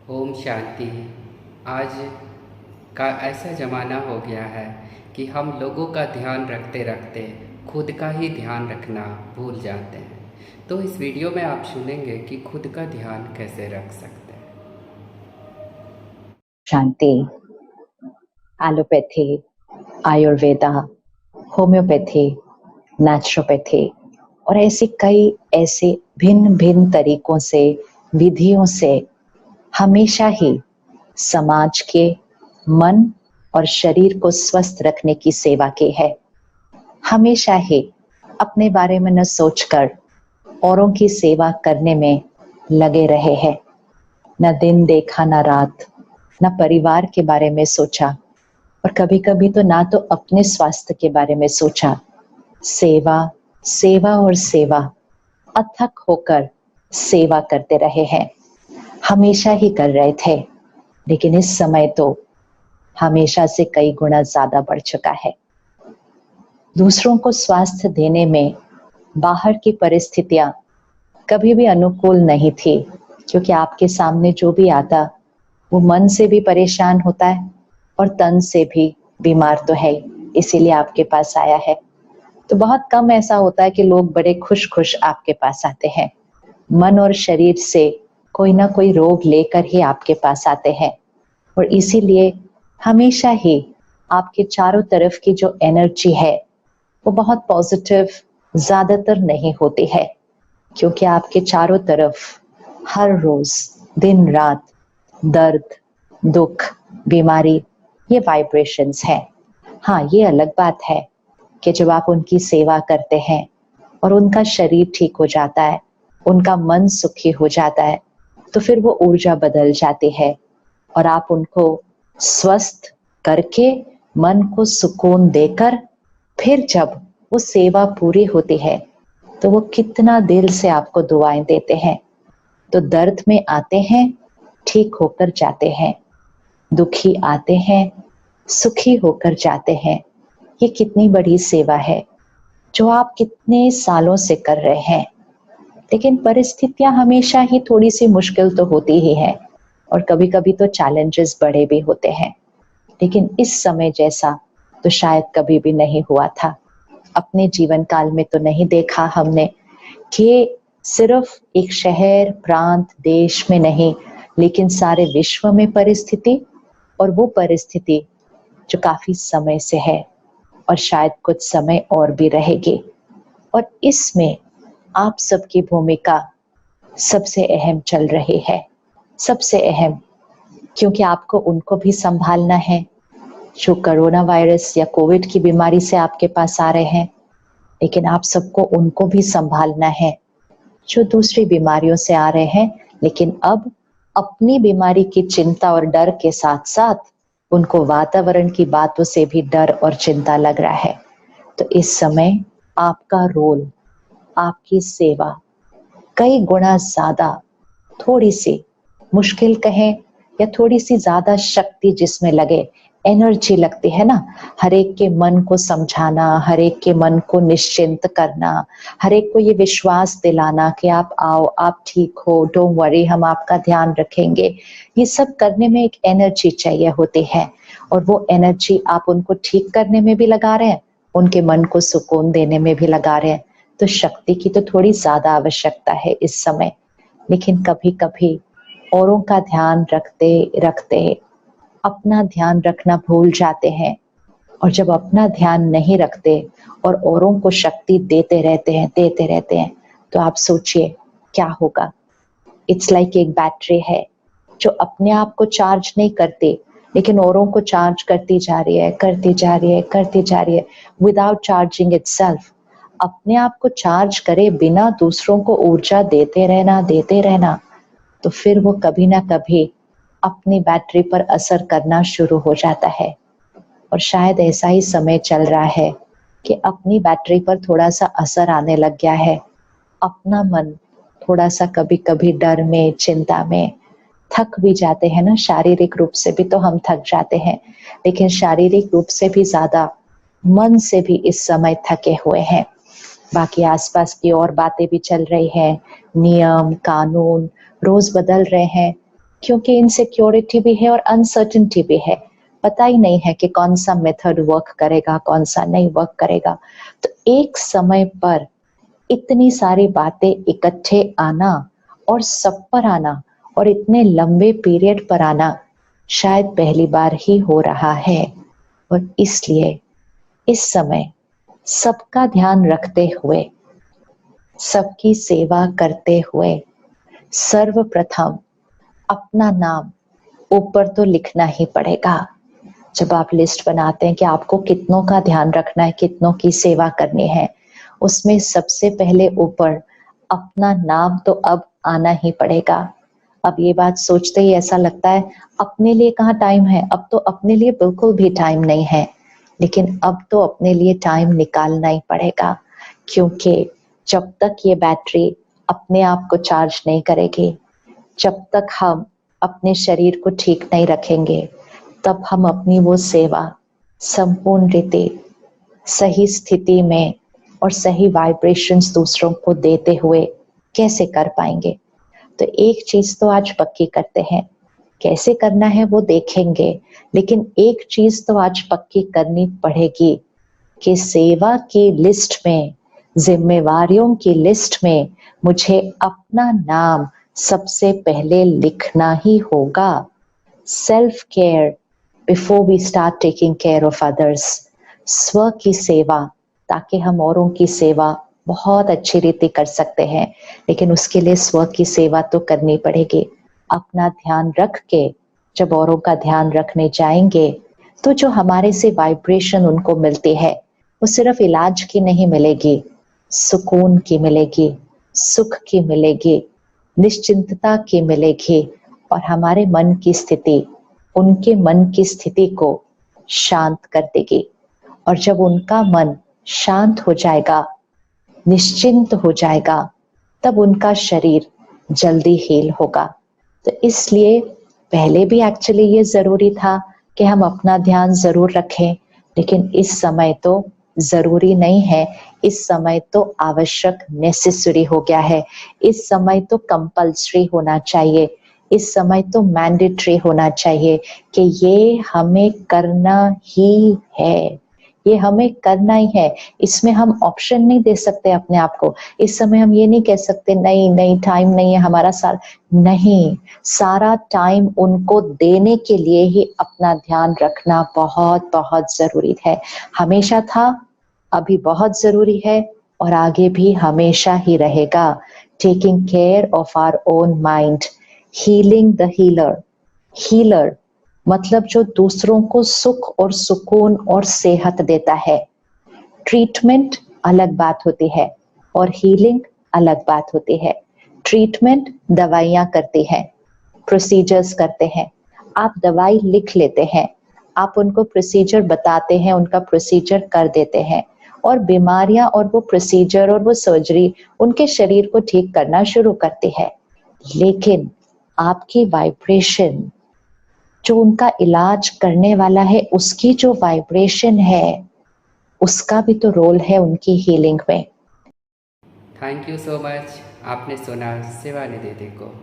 ओम शांति। आज का ऐसा ज़माना हो गया है कि हम लोगों का ध्यान रखते रखते खुद का ही ध्यान रखना भूल जाते हैं। तो इस वीडियो में आप सुनेंगे कि खुद का ध्यान कैसे रख सकते हैं। शांति। एलोपैथी, आयुर्वेदा, होम्योपैथी, नेचुरोपैथी और ऐसे भिन्न भिन्न तरीकों से, विधियों से हमेशा ही समाज के मन और शरीर को स्वस्थ रखने की सेवा की है। हमेशा ही अपने बारे में न सोचकर औरों की सेवा करने में लगे रहे हैं। न दिन देखा न रात, न परिवार के बारे में सोचा और कभी कभी तो ना तो अपने स्वास्थ्य के बारे में सोचा। सेवा सेवा और सेवा, अथक होकर सेवा करते रहे हैं, हमेशा ही कर रहे थे। लेकिन इस समय तो हमेशा से कई गुना ज्यादा बढ़ चुका है। दूसरों को स्वास्थ्य देने में बाहर की परिस्थितियां कभी भी अनुकूल नहीं थी, क्योंकि आपके सामने जो भी आता वो मन से भी परेशान होता है और तन से भी बीमार तो है, इसीलिए आपके पास आया है। तो बहुत कम ऐसा होता है कि लोग बड़े खुश खुश आपके पास आते हैं। मन और शरीर से कोई ना कोई रोग लेकर ही आपके पास आते हैं और इसीलिए हमेशा ही आपके चारों तरफ की जो एनर्जी है वो बहुत पॉजिटिव ज्यादातर नहीं होती है, क्योंकि आपके चारों तरफ हर रोज दिन रात दर्द, दुख, बीमारी, ये वाइब्रेशंस हैं। हाँ, ये अलग बात है कि जब आप उनकी सेवा करते हैं और उनका शरीर ठीक हो जाता है, उनका मन सुखी हो जाता है, तो फिर वो ऊर्जा बदल जाती है और आप उनको स्वस्थ करके मन को सुकून देकर फिर जब वो सेवा पूरी होती है तो वो कितना दिल से आपको दुआएं देते हैं। तो दर्द में आते हैं, ठीक होकर जाते हैं, दुखी आते हैं, सुखी होकर जाते हैं। ये कितनी बड़ी सेवा है जो आप कितने सालों से कर रहे हैं। लेकिन परिस्थितियां हमेशा ही थोड़ी सी मुश्किल तो होती ही है और कभी कभी तो चैलेंजेस बड़े भी होते हैं, लेकिन इस समय जैसा तो शायद कभी भी नहीं हुआ था। अपने जीवन काल में तो नहीं देखा हमने कि सिर्फ एक शहर, प्रांत, देश में नहीं, लेकिन सारे विश्व में परिस्थिति, और वो परिस्थिति जो काफी समय से है और शायद कुछ समय और भी रहेगी। और इसमें आप सबकी भूमिका सबसे अहम चल रही है, सबसे अहम, क्योंकि आपको उनको भी संभालना है जो कोरोना वायरस या कोविड की बीमारी से आपके पास आ रहे हैं, लेकिन आप सबको उनको भी संभालना है जो दूसरी बीमारियों से आ रहे हैं, लेकिन अब अपनी बीमारी की चिंता और डर के साथ साथ उनको वातावरण की बातों से भी डर और चिंता लग रहा है। तो इस समय आपका रोल, आपकी सेवा कई गुना ज्यादा, थोड़ी सी मुश्किल कहें या थोड़ी सी ज्यादा शक्ति जिसमें लगे, एनर्जी लगती है ना, हर एक के मन को समझाना, हर एक के मन को निश्चिंत करना, हर एक को ये विश्वास दिलाना कि आप आओ, आप ठीक हो, डोंट वरी, हम आपका ध्यान रखेंगे। ये सब करने में एक एनर्जी चाहिए होती है और वो एनर्जी आप उनको ठीक करने में भी लगा रहे हैं, उनके मन को सुकून देने में भी लगा रहे हैं। तो शक्ति की तो थोड़ी ज्यादा आवश्यकता है इस समय। लेकिन कभी कभी औरों का ध्यान रखते रखते अपना ध्यान रखना भूल जाते हैं, और जब अपना ध्यान नहीं रखते और औरों को शक्ति देते रहते हैं, तो आप सोचिए क्या होगा। इट्स लाइक एक बैटरी है जो अपने आप को चार्ज नहीं करती, लेकिन औरों को चार्ज करती जा रही है विदाउट चार्जिंग इटसेल्फ। अपने आप को चार्ज करे बिना दूसरों को ऊर्जा देते रहना, तो फिर वो कभी ना कभी अपनी बैटरी पर असर करना शुरू हो जाता है। और शायद ऐसा ही समय चल रहा है कि अपनी बैटरी पर थोड़ा सा असर आने लग गया है। अपना मन थोड़ा सा कभी कभी डर में, चिंता में थक भी जाते हैं ना, शारीरिक रूप से भी तो हम थक जाते हैं, लेकिन शारीरिक रूप से भी ज्यादा मन से भी इस समय थके हुए हैं। बाकी आसपास की और बातें भी चल रही हैं, नियम कानून रोज बदल रहे हैं, क्योंकि इनसिक्योरिटी भी है और अनसर्टेनिटी भी है, पता ही नहीं है कि कौन सा मेथड वर्क करेगा, कौन सा नहीं वर्क करेगा। तो एक समय पर इतनी सारी बातें इकट्ठे आना और सब पर आना और इतने लंबे पीरियड पर आना शायद पहली बार ही हो रहा है। और इसलिए इस समय सबका ध्यान रखते हुए, सबकी सेवा करते हुए, सर्वप्रथम अपना नाम ऊपर तो लिखना ही पड़ेगा। जब आप लिस्ट बनाते हैं कि आपको कितनों का ध्यान रखना है, कितनों की सेवा करनी है, उसमें सबसे पहले ऊपर अपना नाम तो अब आना ही पड़ेगा। अब ये बात सोचते ही ऐसा लगता है अपने लिए कहाँ टाइम है, अब तो अपने लिए बिल्कुल भी टाइम नहीं है। लेकिन अब तो अपने लिए टाइम निकालना ही पड़ेगा, क्योंकि जब तक ये बैटरी अपने आप को चार्ज नहीं करेगी, जब तक हम अपने शरीर को ठीक नहीं रखेंगे, तब हम अपनी वो सेवा संपूर्ण रीति सही स्थिति में और सही वाइब्रेशंस दूसरों को देते हुए कैसे कर पाएंगे। तो एक चीज तो आज पक्की करते हैं, कैसे करना है वो देखेंगे, लेकिन एक चीज तो आज पक्की करनी पड़ेगी कि सेवा की लिस्ट में, जिम्मेवारियों की लिस्ट में मुझे अपना नाम सबसे पहले लिखना ही होगा। Self care before we start taking care of others. स्व की सेवा, ताकि हम औरों की सेवा बहुत अच्छी रीति कर सकते हैं, लेकिन उसके लिए स्व की सेवा तो करनी पड़ेगी। अपना ध्यान रख के जब औरों का ध्यान रखने जाएंगे, तो जो हमारे से वाइब्रेशन उनको मिलती है, वो सिर्फ इलाज की नहीं मिलेगी, सुकून की मिलेगी, सुख की मिलेगी, निश्चिंतता की मिलेगी, और हमारे मन की स्थिति उनके मन की स्थिति को शांत कर देगी। और जब उनका मन शांत हो जाएगा, निश्चिंत हो जाएगा, तब उनका शरीर जल्दी हील होगा। तो इसलिए पहले भी एक्चुअली ये जरूरी था कि हम अपना ध्यान जरूर रखें, लेकिन इस समय तो जरूरी नहीं है, इस समय तो आवश्यक, नेसेसरी हो गया है, इस समय तो कंपल्सरी होना चाहिए, इस समय तो मैंडेटरी होना चाहिए कि ये हमें करना ही है, ये हमें करना ही है। इसमें हम ऑप्शन नहीं दे सकते अपने आप को। इस समय हम ये नहीं कह सकते नहीं नहीं टाइम नहीं है हमारा, नहीं, सारा टाइम उनको देने के लिए ही अपना ध्यान रखना बहुत बहुत जरूरी है। हमेशा था, अभी बहुत जरूरी है, और आगे भी हमेशा ही रहेगा। Taking care of our own mind, healing the healer. Healer मतलब जो दूसरों को सुख और सुकून और सेहत देता है। ट्रीटमेंट अलग बात होती है और हीलिंग अलग बात होती है। ट्रीटमेंट दवाइयां करती हैं, प्रोसीजर्स करते हैं। आप दवाई लिख लेते हैं, आप उनको प्रोसीजर बताते हैं, उनका प्रोसीजर कर देते हैं, और बीमारियां और वो प्रोसीजर और वो सर्जरी उनके शरीर को ठीक करना शुरू करती है। लेकिन आपकी वाइब्रेशन, जो उनका इलाज करने वाला है, उसकी जो वाइब्रेशन है, उसका भी तो रोल है उनकी हीलिंग में। थैंक यू सो मच, आपने सुना सेवा निधि को।